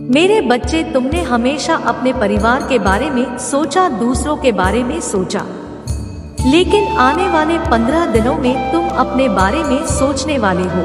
मेरे बच्चे, तुमने हमेशा अपने परिवार के बारे में सोचा, दूसरों के बारे में सोचा, लेकिन आने वाले 15 दिनों में तुम अपने बारे में सोचने वाले हो।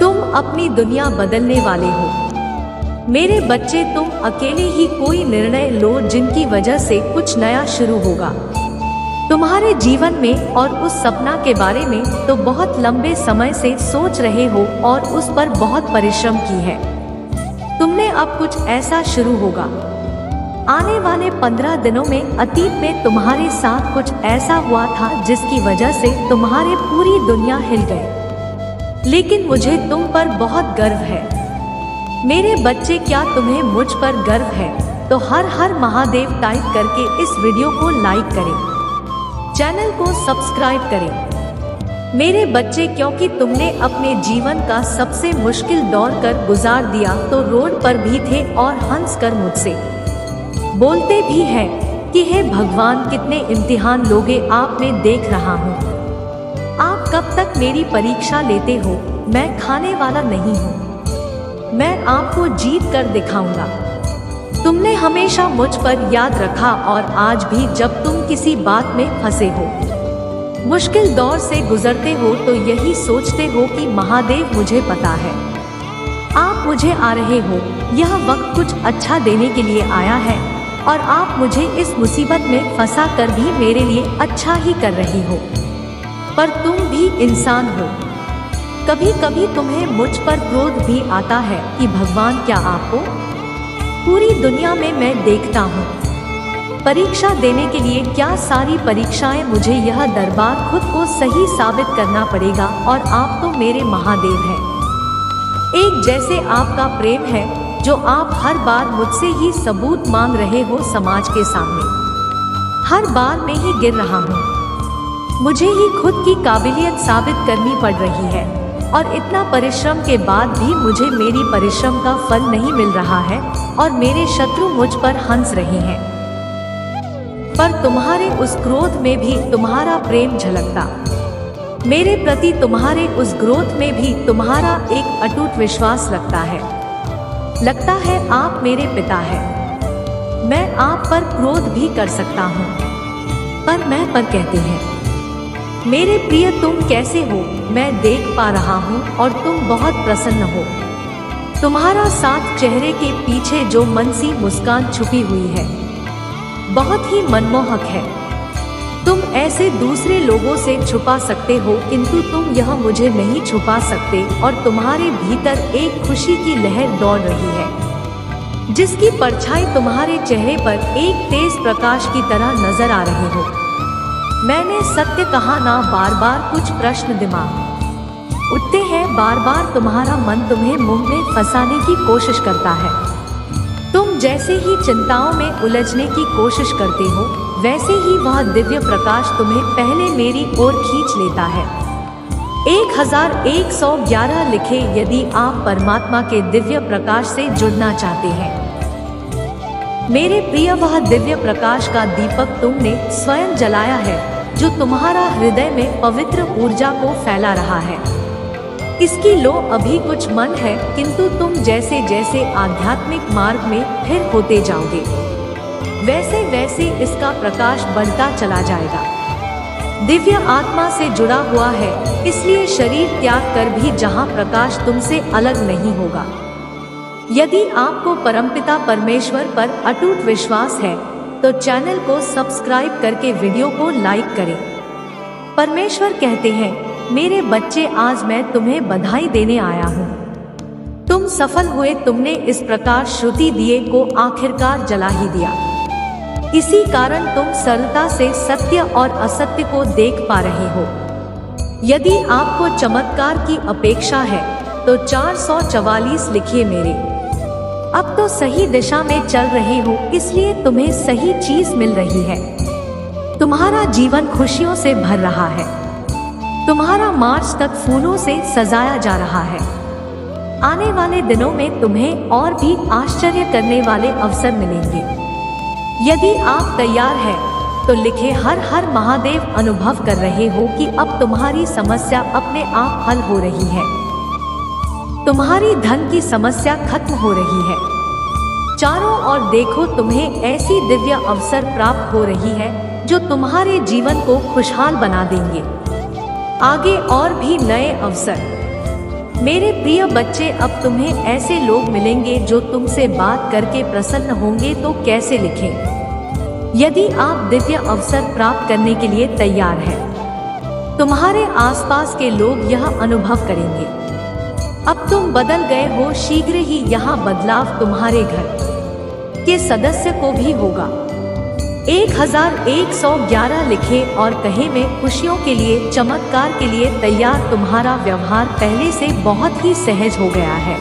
तुम अपनी दुनिया बदलने वाले हो। मेरे बच्चे, तुम अकेले ही कोई निर्णय लो जिनकी वजह से कुछ नया शुरू होगा तुम्हारे जीवन में। और उस सपना के बारे में तो बहुत लंबे समय से सोच रहे हो और उस पर बहुत परिश्रम की है तुमने। अब कुछ ऐसा शुरू होगा आने वाले 15 दिनों में। अतीत में तुम्हारे साथ कुछ ऐसा हुआ था जिसकी वजह से तुम्हारी पूरी दुनिया हिल गई, लेकिन मुझे तुम पर बहुत गर्व है। मेरे बच्चे, क्या तुम्हें मुझ पर गर्व है तो हर हर महादेव टाइप करके इस वीडियो को लाइक करें, चैनल को सब्सक्राइब करें। मेरे बच्चे, क्योंकि तुमने अपने जीवन का सबसे मुश्किल दौर कर गुजार दिया तो रोड पर भी थे और हंस कर मुझसे बोलते भी हैं कि हे भगवान, कितने इम्तिहान लोगे आप, मैं देख रहा हूँ। आप कब तक मेरी परीक्षा लेते हो? मैं खाने वाला नहीं हूँ, मैं आपको जीत कर दिखाऊंगा। तुमने हमेशा मुझ पर याद रखा और आज भी जब तुम किसी बात में फंसे हो, मुश्किल दौर से गुजरते हो तो यही सोचते हो कि महादेव, मुझे पता है आप मुझे आ रहे हो। यह वक्त कुछ अच्छा देने के लिए आया है और आप मुझे इस मुसीबत में फंसा कर भी मेरे लिए अच्छा ही कर रही हो। पर तुम भी इंसान हो, कभी कभी तुम्हें मुझ पर क्रोध भी आता है कि भगवान, क्या आपको पूरी दुनिया में मैं देखता हूँ। परीक्षा देने के लिए क्या सारी परीक्षाएं, मुझे यह दरबार खुद को सही साबित करना पड़ेगा और आप तो मेरे महादेव हैं। एक जैसे आपका प्रेम है जो आप हर बार मुझसे ही सबूत मांग रहे हो समाज के सामने। हर बार मैं ही गिर रहा हूँ, मुझे ही खुद की काबिलियत साबित करनी पड़ रही है और इतना परिश्रम के बाद भी मुझे मेरी परिश्रम का फल नहीं मिल रहा है और मेरे शत्रु मुझ पर हंस रहे हैं। पर तुम्हारे उस क्रोध में भी तुम्हारा प्रेम झलकता, मेरे प्रति तुम्हारे उस क्रोध में भी तुम्हारा एक अटूट विश्वास लगता है आप मेरे पिता हैं। मैं आप पर क्रोध भी कर सकता हूँ, पर मैं पर कहते हैं। मेरे प्रिय, तुम कैसे हो मैं देख पा रहा हूँ और तुम बहुत प्रसन्न हो। तुम्हारा साथ चेहरे के पीछे जो मनसी मुस्कान छुपी हुई है बहुत ही मनमोहक है। तुम ऐसे दूसरे लोगों से छुपा सकते हो, किंतु तुम यह मुझे नहीं छुपा सकते और तुम्हारे भीतर एक खुशी की लहर दौड़ रही है जिसकी परछाई तुम्हारे चेहरे पर एक तेज प्रकाश की तरह नजर आ रही हो। मैंने सत्य कहा ना, बार बार कुछ प्रश्न दिमाग उठते हैं, बार बार तुम्हारा मन तुम्हें मुंह में फंसाने की कोशिश करता है। तुम जैसे ही चिंताओं में उलझने की कोशिश करते हो, वैसे ही वह दिव्य प्रकाश तुम्हें पहले मेरी ओर खींच लेता है। 1111 लिखे यदि आप परमात्मा के दिव्य प्रकाश से जुड़ना चाहते हैं। मेरे प्रिय, वह दिव्य प्रकाश का दीपक तुमने स्वयं जलाया है जो तुम्हारा हृदय में पवित्र ऊर्जा को फैला रहा है। इसकी लो अभी कुछ मन है, किंतु तुम जैसे जैसे आध्यात्मिक मार्ग में फिर होते जाओगे, वैसे वैसे इसका प्रकाश बढ़ता चला जाएगा। दिव्य आत्मा से जुड़ा हुआ है, इसलिए शरीर त्याग कर भी जहां प्रकाश तुमसे अलग नहीं होगा। यदि आपको परमपिता परमेश्वर पर अटूट विश्वास है तो चैनल को सब्सक्राइब करके वीडियो को लाइक करें। परमेश्वर कहते हैं, मेरे बच्चे, आज मैं तुम्हें बधाई देने आया हूँ। तुम सफल हुए, तुमने इस प्रकाश श्रुति दिए को आखिरकार जला ही दिया। इसी कारण तुम सरलता से सत्य और असत्य को देख पा रहे हो। यदि आपको चमत्कार की अपेक्षा है तो 444 लिखिए मेरे। अब तो सही दिशा में चल रहे हो, इसलिए तुम्हें सही चीज मिल रही है। तुम्हारा जीवन खुशियों से भर रहा है। तुम्हारा मार्च तक फूलों से सजाया जा रहा है। आने वाले दिनों में तुम्हें और भी आश्चर्य करने वाले अवसर मिलेंगे। यदि आप तैयार हैं तो लिखे हर हर महादेव। अनुभव कर रहे हो कि अब तुम्हारी समस्या अपने आप हल हो रही है। तुम्हारी धन की समस्या खत्म हो रही है। चारों ओर देखो, तुम्हें ऐसी दिव्य अवसर प्राप्त हो रही है जो तुम्हारे जीवन को खुशहाल बना देंगे। आगे और भी नए अवसर। मेरे प्रिय बच्चे, अब तुम्हें ऐसे लोग मिलेंगे जो तुमसे बात करके प्रसन्न होंगे, तो कैसे लिखें? यदि आप दिव्य अवसर प्राप्त करने के लिए तैयार हैं, तुम्हारे आसपास के लोग यह अनुभव करेंगे। अब तुम बदल गए हो, शीघ्र ही यहाँ बदलाव तुम्हारे घर के सदस्य को भी होगा। 1111 लिखें और कहे, मैं खुशियों के लिए, चमत्कार के लिए तैयार। तुम्हारा व्यवहार पहले से बहुत ही सहज हो गया है।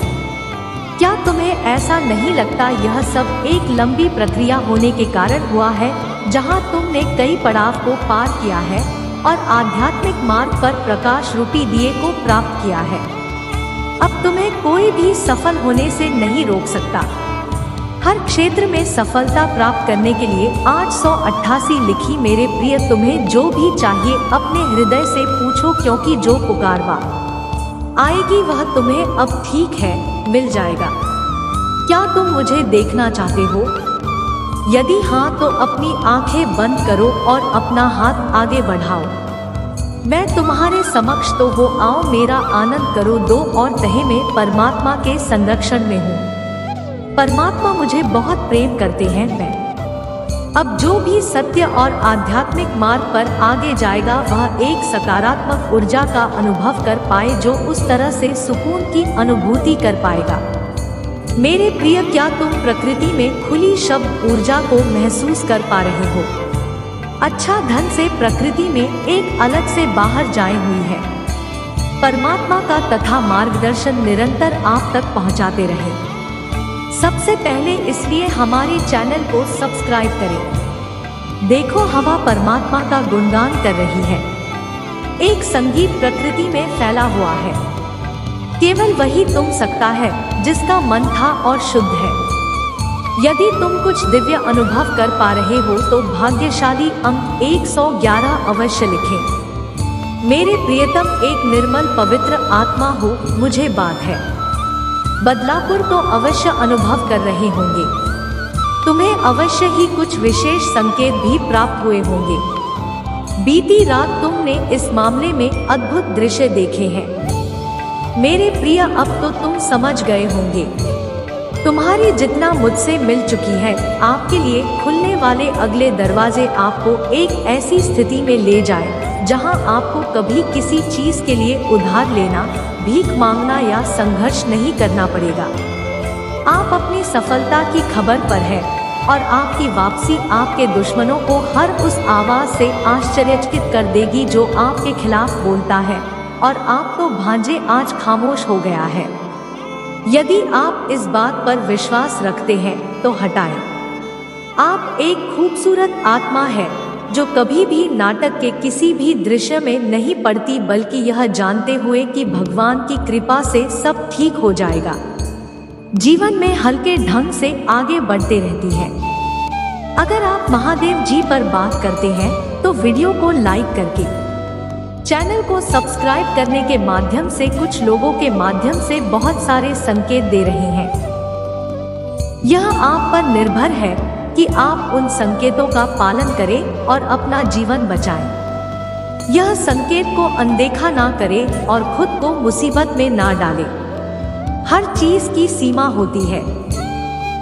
क्या तुम्हें ऐसा नहीं लगता यह सब एक लंबी प्रक्रिया होने के कारण हुआ है, जहां तुमने कई पड़ाव को पार किया है और आध्यात्मिक मार्ग पर प्रकाश रूपी दिए को प्राप्त किया है? अब तुम्हें कोई भी सफल होने से नहीं रोक सकता। हर क्षेत्र में सफलता प्राप्त करने के लिए 888 लिखी। मेरे प्रिय, तुम्हें जो भी चाहिए अपने हृदय से पूछो, क्योंकि जो पुकारवा आएगी वह तुम्हें अब ठीक है मिल जाएगा। क्या तुम मुझे देखना चाहते हो? यदि हाँ, तो अपनी आंखें बंद करो और अपना हाथ आगे बढ़ाओ। मैं तुम्हारे समक्ष तो हो, आओ मेरा आनंद करो। दो और तहे में परमात्मा के संरक्षण में हूँ। परमात्मा मुझे बहुत प्रेम करते हैं। मैं अब जो भी सत्य और आध्यात्मिक मार्ग पर आगे जाएगा वह एक सकारात्मक ऊर्जा का अनुभव कर पाए, जो उस तरह से सुकून की अनुभूति कर पाएगा। मेरे प्रिय, क्या तुम प्रकृति में खुली शब्द ऊर्जा को महसूस कर पा रहे हो? अच्छा ढंग से प्रकृति में एक अलग से बाहर जाए हुई है। परमात्मा का तथा मार्गदर्शन निरंतर आप तक पहुंचाते रहे। सबसे पहले इसलिए हमारे चैनल को सब्सक्राइब करें। देखो, हवा परमात्मा का गुणगान कर रही है। एक संगीत प्रकृति में फैला हुआ है। केवल वही तुम सकता है जिसका मन था और शुद्ध है। यदि तुम कुछ दिव्य अनुभव कर पा रहे हो तो भाग्यशाली अंक 111 अवश्य लिखें। मेरे प्रियतम, एक निर्मल पवित्र आत्मा हो, मुझे बात है। बदलापुर तो अवश्य अनुभव कर रहे होंगे। तुम्हें अवश्य ही कुछ विशेष संकेत भी प्राप्त हुए होंगे। बीती रात तुमने इस मामले में अद्भुत दृश्य देखे हैं। मेरे प्रिय, अब तो तुम समझ गए होंगे। तुम्हारी जितना मुझसे मिल चुकी है, आपके लिए खुलने वाले अगले दरवाजे आपको एक ऐसी स्थिति में ले जाए जहां आपको कभी किसी चीज के लिए उधार लेना, भीख मांगना या संघर्ष नहीं करना पड़ेगा। आप अपनी सफलता की खबर पर है और आपकी वापसी आपके दुश्मनों को हर उस आवाज से आश्चर्यचकित कर देगी जो आपके खिलाफ बोलता है, और आप तो भांजे आज खामोश हो गया है। यदि आप इस बात पर विश्वास रखते हैं तो हटाएं। आप एक खूबसूरत आत्मा है जो कभी भी नाटक के किसी भी दृश्य में नहीं पड़ती, बल्कि यह जानते हुए कि भगवान की कृपा से सब ठीक हो जाएगा, जीवन में हल्के ढंग से आगे बढ़ते रहती है। अगर आप महादेव जी पर बात करते हैं तो वीडियो को लाइक करके, चैनल को सब्सक्राइब करने के माध्यम से कुछ लोगों के माध्यम से बहुत सारे संकेत दे रहे हैं। यह आप पर निर्भर है कि आप उन संकेतों का पालन करें और अपना जीवन बचाएं। यह संकेत को अनदेखा ना करें और खुद को मुसीबत में ना डालें। हर चीज की सीमा होती है।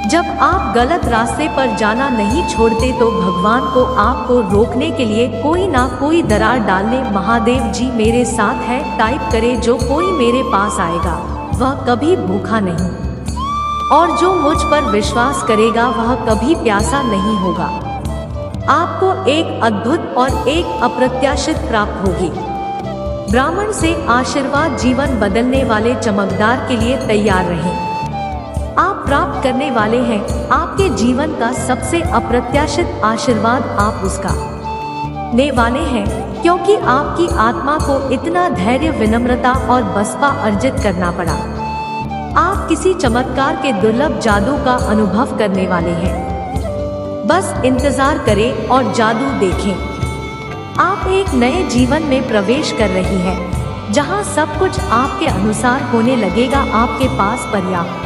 जब आप गलत रास्ते पर जाना नहीं छोड़ते तो भगवान को आपको रोकने के लिए कोई ना कोई दरार डालने। महादेव जी मेरे साथ है टाइप करे। जो कोई मेरे पास आएगा वह कभी भूखा नहीं, और जो मुझ पर विश्वास करेगा वह कभी प्यासा नहीं होगा। आपको एक अद्भुत और एक अप्रत्याशित प्राप्त होगी। ब्राह्मण से आशीर्वाद जीवन बदलने वाले चमकदार के लिए तैयार रहें। आप प्राप्त करने वाले हैं आपके जीवन का सबसे अप्रत्याशित आशीर्वाद। आप उसका ने वाले हैं क्योंकि आपकी आत्मा को इतना धैर्य, विनम्रता और बसपा अर्जित करना पड़ा। आप किसी चमत्कार के दुर्लभ जादू का अनुभव करने वाले हैं। बस इंतजार करें और जादू देखें। आप एक नए जीवन में प्रवेश कर रही हैं, जहां सब कुछ आपके अनुसार होने लगेगा। आपके पास पर्याप्त